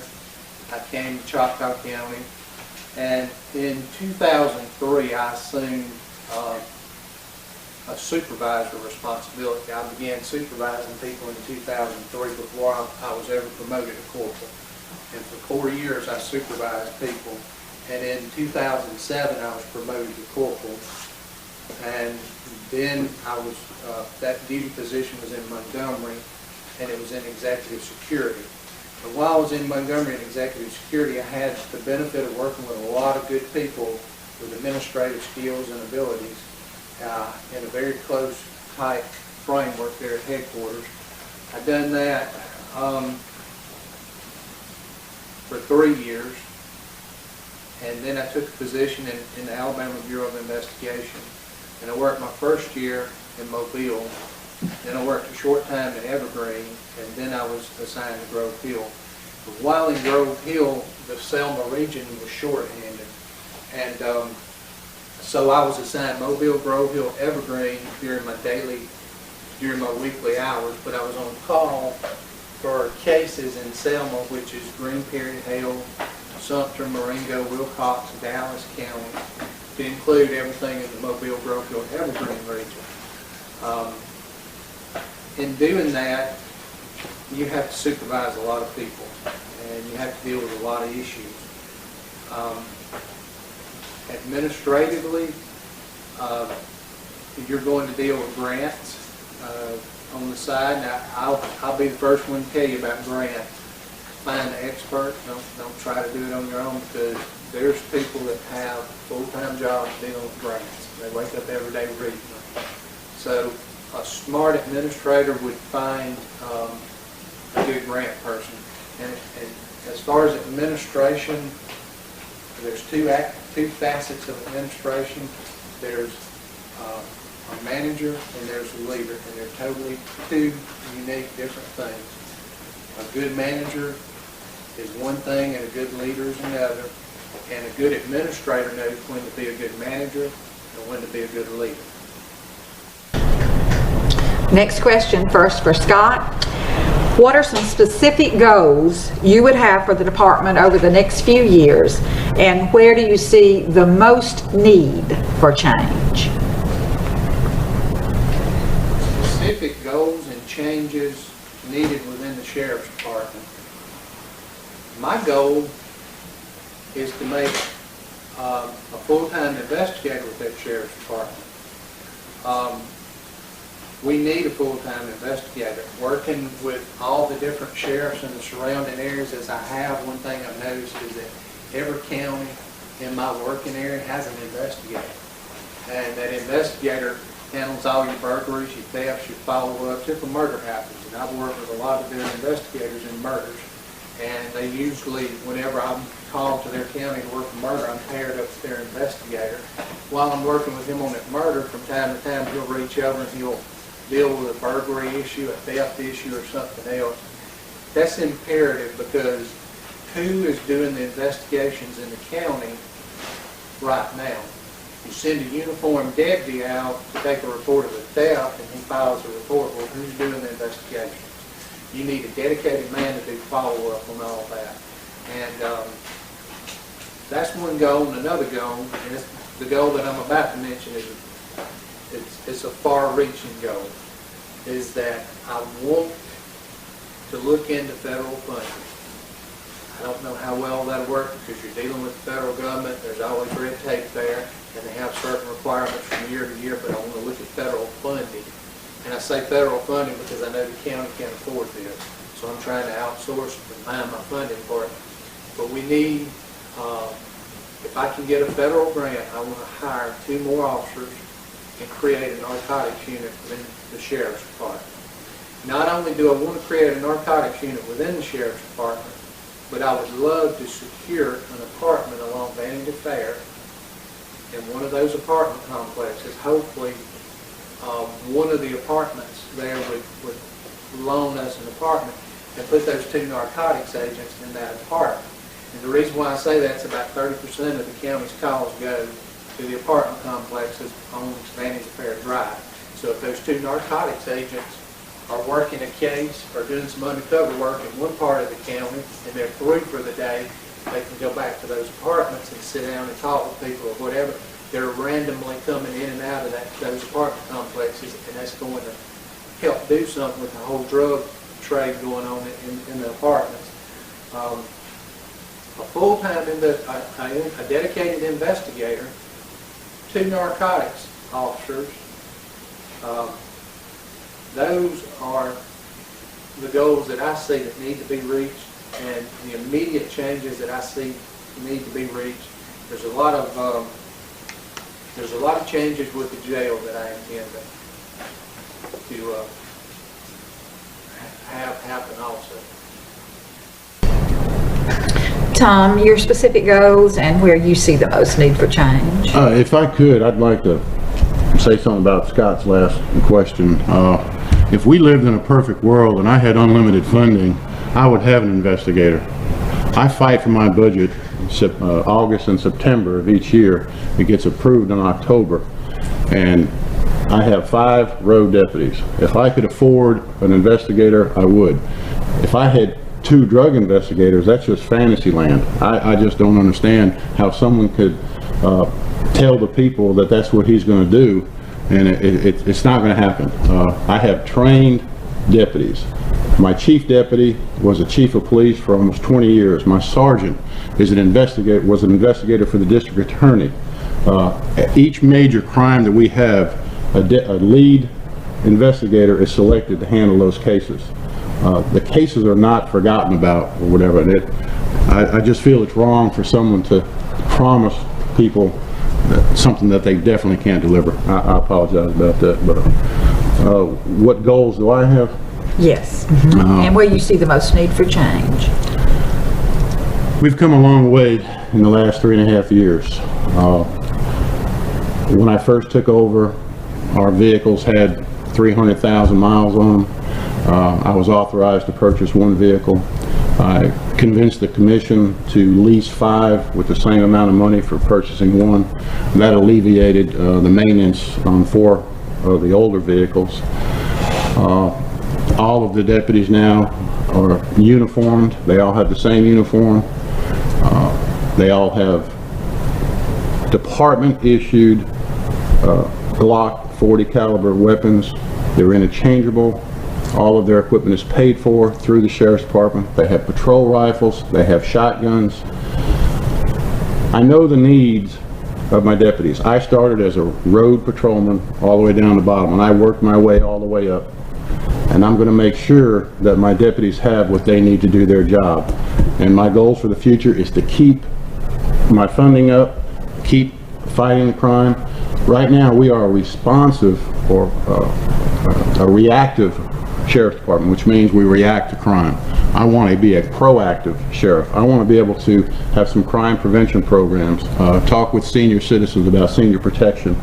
I came to Choctaw County, and in 2003, I assumed a supervisor responsibility. I began supervising people in 2003 before I was ever promoted to corporal. And for 4 years, I supervised people. And in 2007, I was promoted to corporal. And then that duty position was in Montgomery, and it was in executive security. And while I was in Montgomery in executive security, I had the benefit of working with a lot of good people with administrative skills and abilities in a very close, tight framework there at headquarters. I've done that for 3 years, and then I took a position in the Alabama Bureau of Investigation. And I worked my first year in Mobile, then I worked a short time in Evergreen, and then I was assigned to Grove Hill. But while in Grove Hill, the Selma region was shorthanded, and so I was assigned Mobile, Grove Hill, Evergreen during my weekly hours, but I was on call for cases in Selma, which is Green Period Hill, Sumter, Marengo, Wilcox, Dallas County, to include everything in the Mobile, Grove Hill, Evergreen region. In doing that, you have to supervise a lot of people, and you have to deal with a lot of issues. Administratively, you're going to deal with grants on the side. Now, I'll be the first one to tell you about grants. Find an expert. Don't try to do it on your own, because there's people that have full-time jobs dealing with grants. They wake up every day reading them. So a smart administrator would find a good grant person. And as far as administration, there's two facets of administration. There's a manager and there's a leader, and they're totally two unique, different things. A good manager is one thing, and a good leader is another. And a good administrator knows when to be a good manager and when to be a good leader. Next question, first for Scott. What are some specific goals you would have for the department over the next few years, and where do you see the most need for change? Specific goals and changes needed within the Sheriff's Department. My goal is to make a full-time investigator with that Sheriff's Department. we need a full-time investigator. Working with all the different sheriffs in the surrounding areas as I have, one thing I've noticed is that every county in my working area has an investigator. And that investigator handles all your burglaries, your thefts, your follow-ups, if a murder happens. And I've worked with a lot of different investigators in murders. And they usually, whenever I'm called to their county to work a murder, I'm paired up with their investigator. While I'm working with him on that murder, from time to time, he'll reach over and he'll deal with a burglary issue, a theft issue, or something else. That's imperative because who is doing the investigations in the county right now? You send a uniformed deputy out to take a report of a theft and he files a report. Well, who's doing the investigation? You need a dedicated man to do follow-up on all that. And that's one goal. And another goal, and it's the goal that I'm about to mention, is it's a far-reaching goal, is that I want to look into federal funding. I don't know how well that'll work because you're dealing with the federal government. There's always red tape there, and they have certain requirements from year to year, but I want to look at federal funding. And I say federal funding because I know the county can't afford this. So I'm trying to outsource and find my funding for it. But we need, if I can get a federal grant, I want to hire 2 more officers and create a narcotics unit within the Sheriff's Department. Not only do I want to create a narcotics unit within the Sheriff's Department, but I would love to secure an apartment along Vanity Fair in one of those apartment complexes. Hopefully, one of the apartments there would loan us an apartment and put those 2 narcotics agents in that apartment. And the reason why I say that's about 30% of the county's calls go to the apartment complexes on Vanity Fair Drive. So if those 2 narcotics agents are working a case or doing some undercover work in one part of the county and they're through for the day, they can go back to those apartments and sit down and talk with people or whatever. They're randomly coming in and out of those apartment complexes, and that's going to help do something with the whole drug trade going on in the apartments. A full-time, a dedicated investigator, 2 narcotics officers, those are the goals that I see that need to be reached, and the immediate changes that I see need to be reached. There's a lot of changes with the jail that I intend to have happen also. Tom, your specific goals and where you see the most need for change. If I could, I'd like to say something about Scott's last question. If we lived in a perfect world and I had unlimited funding, I would have an investigator. I fight for my budget August and September of each year. It gets approved in October. And I have 5 road deputies. If I could afford an investigator, I would. If I had 2 drug investigators, that's just fantasy land. I just don't understand how someone could tell the people that that's what he's going to do, and it's not going to happen. I have trained deputies. My chief deputy was a chief of police for almost 20 years. My sergeant is an investigator, was an investigator for the district attorney. Each major crime that we have, a lead investigator is selected to handle those cases. The cases are not forgotten about or whatever. I just feel it's wrong for someone to promise people something that they definitely can't deliver. I apologize about that, but what goals do I have? Yes. And where you see the most need for change. We've come a long way in the last 3.5 years. When I first took over, our vehicles had 300,000 miles on them. I was authorized to purchase 1 vehicle. I convinced the commission to lease 5 with the same amount of money for purchasing 1. That alleviated the maintenance on 4 of the older vehicles. All of the deputies now are uniformed. They all have the same uniform. They all have department-issued Glock 40 caliber weapons. They're interchangeable. All of their equipment is paid for through the Sheriff's Department. They have patrol rifles. They have shotguns. I know the needs of my deputies. I started as a road patrolman all the way down the bottom, and I worked my way all the way up. And I'm going to make sure that my deputies have what they need to do their job. And my goals for the future is to keep my funding up, keep fighting crime. Right now, we are a responsive or a reactive sheriff's department, which means we react to crime. I want to be a proactive sheriff. I want to be able to have some crime prevention programs, talk with senior citizens about senior protection,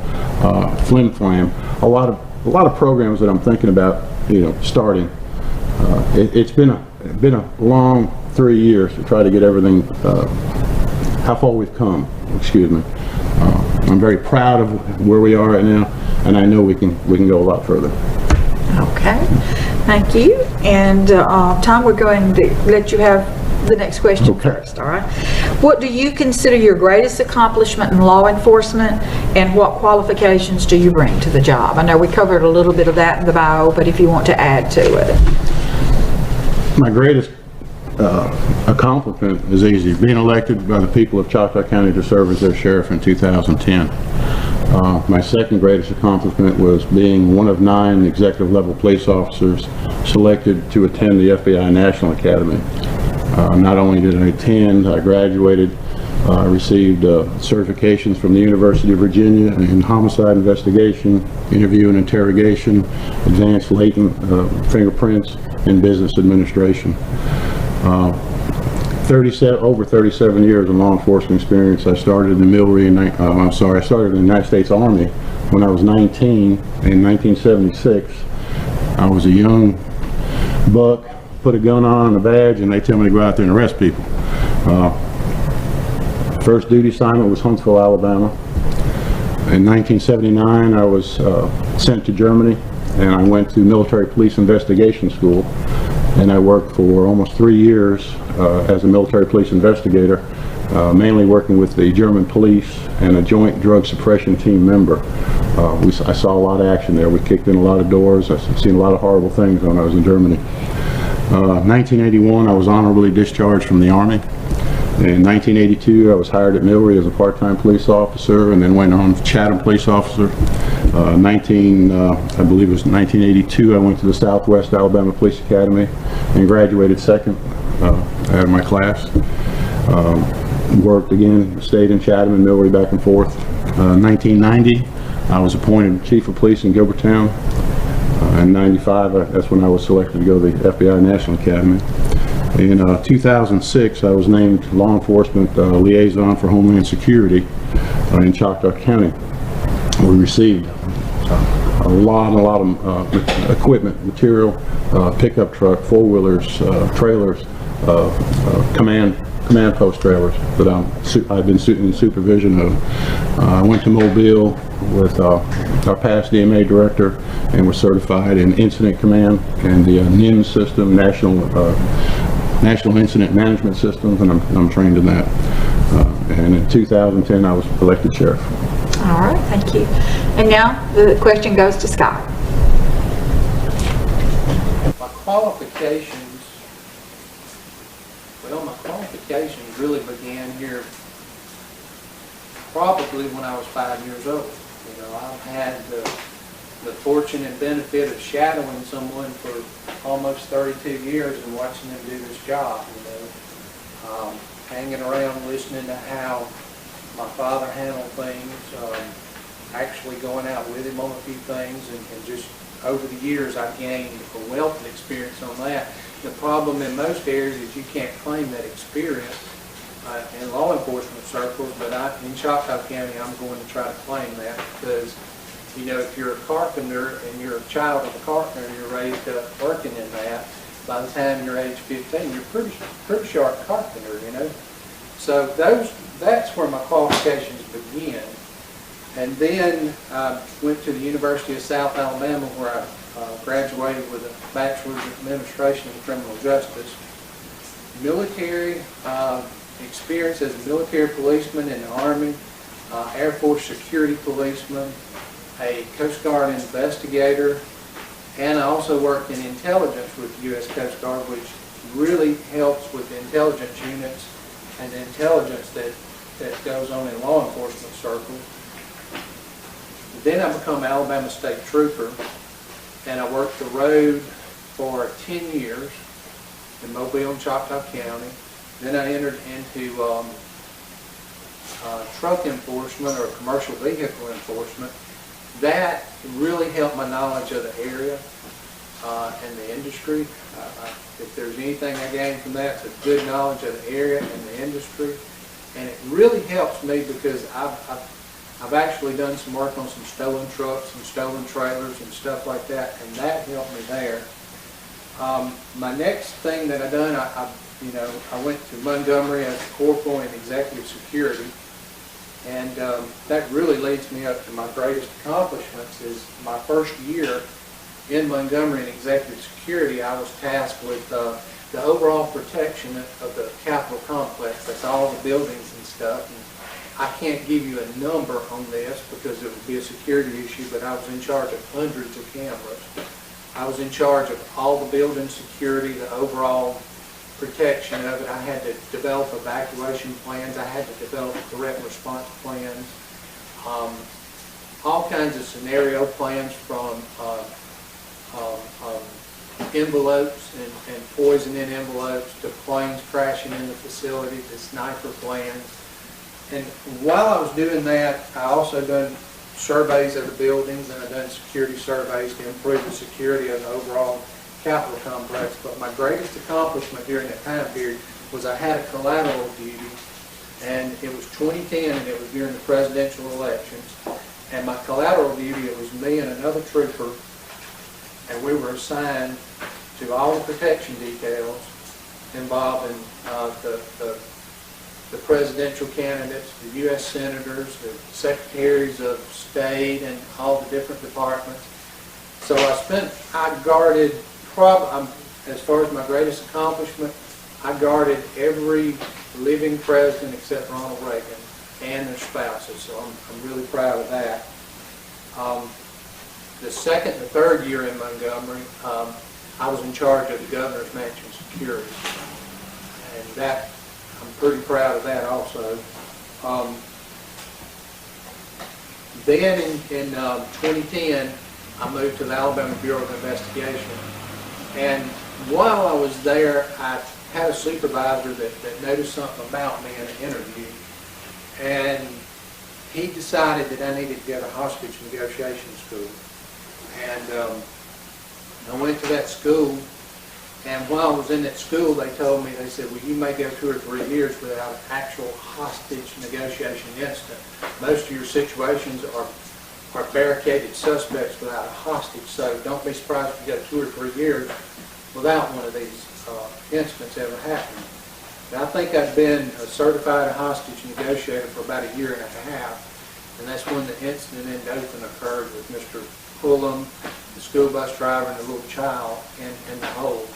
flim flam, a lot of programs that I'm thinking about, starting. It's been a long 3 years to try to get everything, how far we've come, excuse me. I'm very proud of where we are right now, and I know we can go a lot further. Okay, thank you. And Tom, we're going to let you have the next question first, all right? What do you consider your greatest accomplishment in law enforcement, and what qualifications do you bring to the job? I know we covered a little bit of that in the bio, but if you want to add to it. My greatest accomplishment is easy. Being elected by the people of Choctaw County to serve as their sheriff in 2010. My second greatest accomplishment was being one of 9 executive level police officers selected to attend the FBI National Academy. Not only did I attend, I graduated. I received certifications from the University of Virginia in homicide investigation, interview and interrogation, advanced latent fingerprints, and business administration. Over 37 years of law enforcement experience. I started in the military I started in the United States Army when I was 19 in 1976. I was a young buck, put a gun on and a badge, and they tell me to go out there and arrest people. First duty assignment was Huntsville, Alabama. In 1979, I was sent to Germany, and I went to military police investigation school, and I worked for almost 3 years as a military police investigator, mainly working with the German police and a joint drug suppression team member. I saw a lot of action there. We kicked in a lot of doors. I've seen a lot of horrible things when I was in Germany. 1981, I was honorably discharged from the Army. In 1982, I was hired at Millbury as a part-time police officer, and then went on to Chatham police officer. I believe it was 1982, I went to the Southwest Alabama Police Academy and graduated second out of my class. Worked again, stayed in Chatham and Millbury back and forth. 1990, I was appointed chief of police in Gilbertown. In 95, that's when I was selected to go to the FBI National Academy. In 2006, I was named law enforcement liaison for Homeland Security in Choctaw County. We received a lot of equipment, material, pickup truck, four-wheelers, trailers, command post trailers that I've been in supervision of. I went to Mobile with our past DMA director and was certified in incident command and the NIM system, National Incident Management Systems, and I'm trained in that. And in 2010, I was elected sheriff. All right, thank you. And now the question goes to Scott. My qualifications really began here probably when I was 5 years old. You know, I've had the fortune and benefit of shadowing someone for almost 32 years and watching them do this job, you know. Hanging around listening to how my father handled things, actually going out with him on a few things, and just over the years I've gained a wealth of experience on that. The problem in most areas is you can't claim that experience in law enforcement circles, but in Choctaw County I'm going to try to claim that, because you know, if you're a carpenter and you're a child of a carpenter and you're raised up working in that, by the time you're age 15, you're pretty sharp carpenter, you know. So that's where my qualifications begin. And then I went to the University of South Alabama, where I graduated with a bachelor's in administration and criminal justice. Military experience as a military policeman in the Army, Air Force security policeman, a Coast Guard investigator, and I also worked in intelligence with the U.S. Coast Guard, which really helps with the intelligence units and the intelligence that that goes on in law enforcement circles. Then I become Alabama State Trooper, and I worked the road for 10 years in Mobile and Choctaw County. Then I entered into truck enforcement or commercial vehicle enforcement. That really helped my knowledge of the area and the industry. If there's anything I gained from that, it's a good knowledge of the area and the industry. And it really helps me because I've actually done some work on some stolen trucks and stolen trailers and stuff like that, and that helped me there. My next thing that I done, I went to Montgomery as a corporal in executive security, and that really leads me up to my greatest accomplishments. Is my first year in Montgomery in executive security, I was tasked with the overall protection of the Capitol complex. That's all the buildings and stuff. And I can't give you a number on this because it would be a security issue, but I was in charge of hundreds of cameras. I was in charge of all the building security, the overall protection of it. I had to develop evacuation plans. I had to develop correct response plans. All kinds of scenario plans from envelopes and poison in envelopes to planes crashing in the facility to sniper plans. And while I was doing that, I also done surveys of the buildings, and I done security surveys to improve the security of the overall Capitol complex. But my greatest accomplishment during that time period was I had a collateral duty, and it was 2010, and it was during the presidential elections. And my collateral duty, it was me and another trooper, and we were assigned to all the protection details involving the presidential candidates, the U.S. senators, the secretaries of state, and all the different departments. So I guarded, as far as my greatest accomplishment, I guarded every living president except Ronald Reagan and their spouses. So I'm really proud of that. The second and third year in Montgomery, I was in charge of the governor's mansion security, and that I'm pretty proud of that also. Then in 2010, I moved to the Alabama Bureau of Investigation, and while I was there, I had a supervisor that noticed something about me in an interview, and he decided that I needed to go to hostage negotiation school. And I went to that school, and while I was in that school, they told me, they said, well, you may go 2 or 3 years without an actual hostage negotiation incident. Most of your situations are barricaded suspects without a hostage, so don't be surprised if you go 2 or 3 years without one of these incidents ever happening. And I think I've been a certified hostage negotiator for about 1.5 years, and that's when the incident in Dothan occurred with Mr. Pullum, the school bus driver, and the little child in the hole.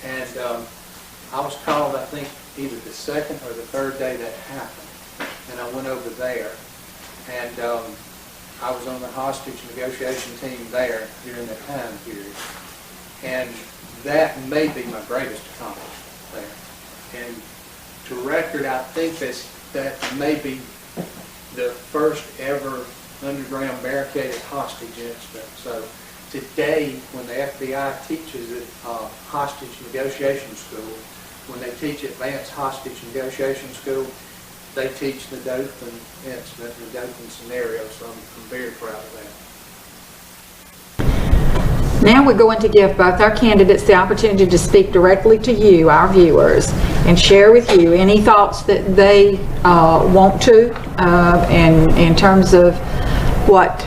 And I was called, I think, either the second or the third day that happened, and I went over there, and I was on the hostage negotiation team there during that time period. And that may be my greatest accomplishment there. And to record, I think that may be the first ever underground barricaded hostage incident. So today, when the FBI teaches at hostage negotiation school, when they teach advanced hostage negotiation school, they teach the Dothan incident, the Dothan scenario, so I'm very proud of that. Now we're going to give both our candidates the opportunity to speak directly to you, our viewers, and share with you any thoughts that they want to in terms of what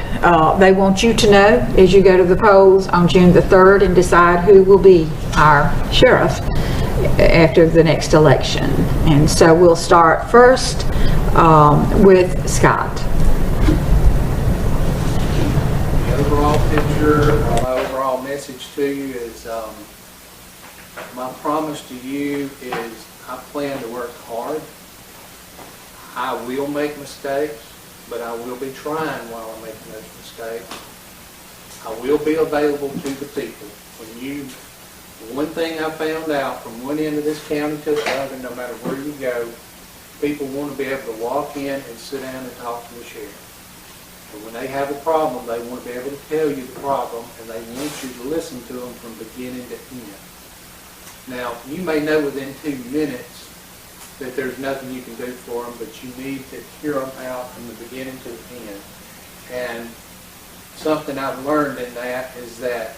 they want you to know as you go to the polls on June the 3rd and decide who will be our sheriff after the next election. And so we'll start first with Scott. The overall picture, my overall message to you is my promise to you is I plan to work hard. I will make mistakes, but I will be trying while I'm making those mistakes. I will be available to the people. One thing I found out from one end of this county to the other, no matter where you go, people want to be able to walk in and sit down and talk to the sheriff. And when they have a problem, they want to be able to tell you the problem, and they want you to listen to them from beginning to end. Now, you may know within 2 minutes that there's nothing you can do for them, but you need to hear them out from the beginning to the end. And something I've learned in that is that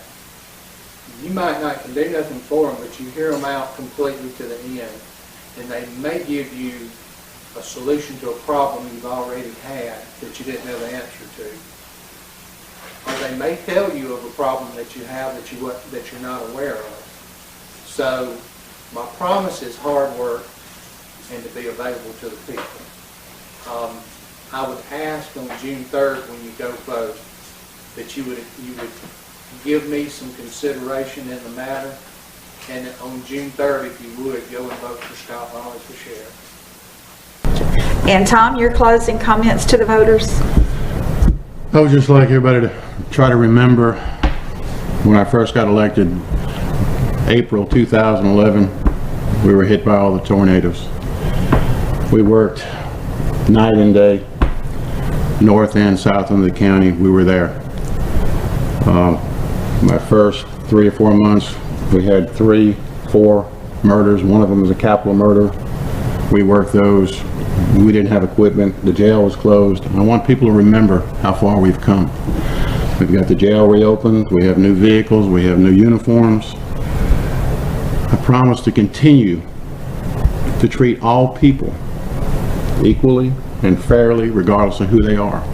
you might not can do nothing for them, but you hear them out completely to the end, and they may give you a solution to a problem you've already had that you didn't know the answer to. Or they may tell you of a problem that you have that you're not aware of. So my promise is hard work and to be available to the people. I would ask on June 3rd when you go vote that you would give me some consideration in the matter, and on June 3rd, if you would, go and vote for Scott Raleigh for sheriff. And Tom, your closing comments to the voters? I would just like everybody to try to remember when I first got elected, April 2011, we were hit by all the tornadoes. We worked night and day, north and south of the county. We were there. My first 3 or 4 months, we had 3, 4 murders. One of them was a capital murder. We worked those. We didn't have equipment. The jail was closed. I want people to remember how far we've come. We've got the jail reopened. We have new vehicles. We have new uniforms. I promise to continue to treat all people equally and fairly, regardless of who they are.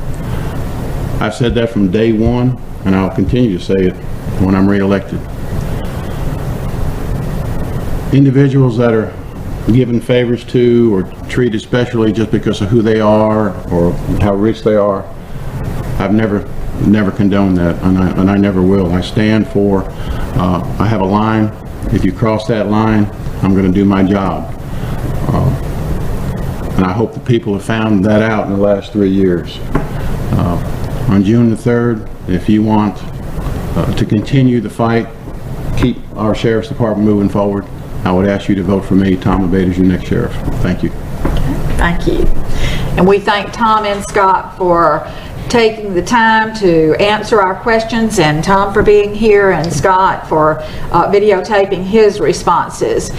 I've said that from day one, and I'll continue to say it when I'm re-elected. Individuals that are given favors to or treated specially just because of who they are or how rich they are, I've never condoned that, and I never will. I stand for, I have a line. If you cross that line, I'm going to do my job. And I hope the people have found that out in the last 3 years. On June the 3rd, if you want to continue the fight, keep our Sheriff's Department moving forward, I would ask you to vote for me, Tom Abate, as your next sheriff. Thank you. Thank you. And we thank Tom and Scott for taking the time to answer our questions, and Tom for being here, and Scott for videotaping his responses.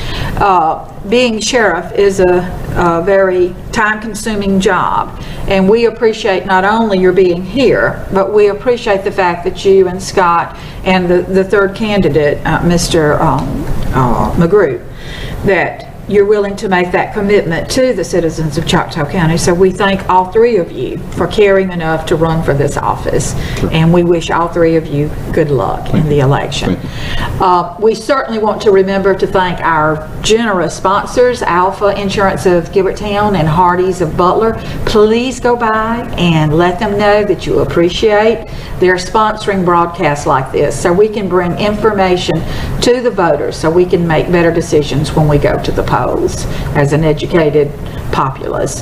Being sheriff is a very time-consuming job, and we appreciate not only your being here, but we appreciate the fact that you and Scott and the third candidate, Mr. McGrew, that you're willing to make that commitment to the citizens of Choctaw County. So we thank all 3 of you for caring enough to run for this office. Sure. And we wish all 3 of you good luck in the election. We certainly want to remember to thank our generous sponsors, Alpha Insurance of Gilberttown and Hardee's of Butler. Please go by and let them know that you appreciate their sponsoring broadcasts like this, so we can bring information to the voters, so we can make better decisions when we go to the polls as an educated populace.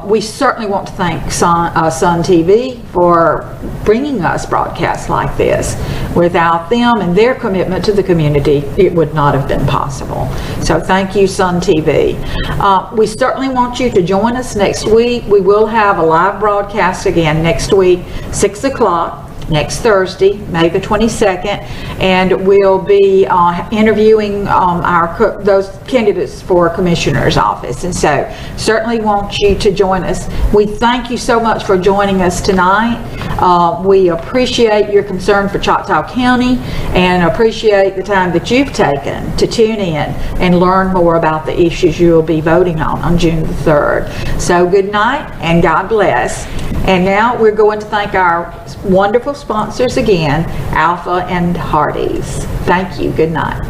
We certainly want to thank ChoctawSunTV for bringing us broadcasts like this. Without them and their commitment to the community, it would not have been possible. So thank you, SunTV. We certainly want you to join us next week. We will have a live broadcast again next week, 6 o'clock. Next Thursday, May the 22nd, and we'll be interviewing those candidates for commissioner's office. And so certainly want you to join us. We thank you so much for joining us tonight. We appreciate your concern for Choctaw County and appreciate the time that you've taken to tune in and learn more about the issues you will be voting on June the 3rd. So good night and God bless. And now we're going to thank our wonderful sponsors again, Alpha and Hardee's. Thank you. Good night.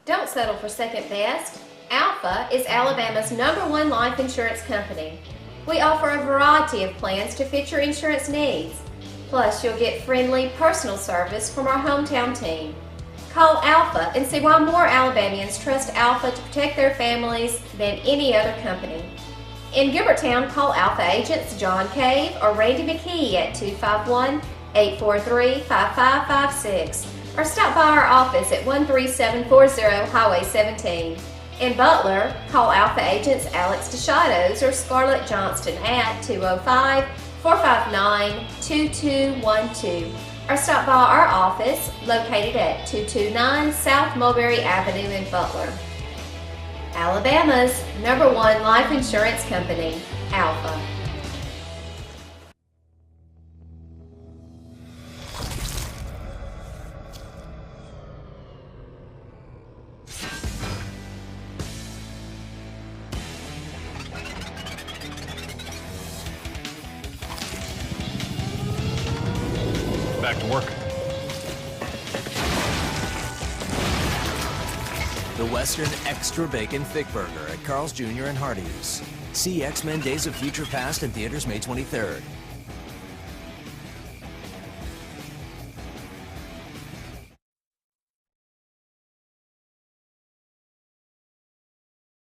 Don't settle for second best. Alpha is Alabama's #1 life insurance company. We offer a variety of plans to fit your insurance needs. Plus, you'll get friendly, personal service from our hometown team. Call Alpha and see why more Alabamians trust Alpha to protect their families than any other company. In Gilberttown, call Alpha agents John Cave or Randy McKee at 251-843-5556 or stop by our office at 13740 Highway 17. In Butler, call Alpha agents Alex DeShadows or Scarlett Johnston at 205-459-2212 or stop by our office located at 229 South Mulberry Avenue in Butler. Alabama's #1 life insurance company, Alpha. Back to work. The Western Extra Bacon Thick Burger at Carl's Jr. and Hardee's. See X-Men Days of Future Past in theaters May 23rd.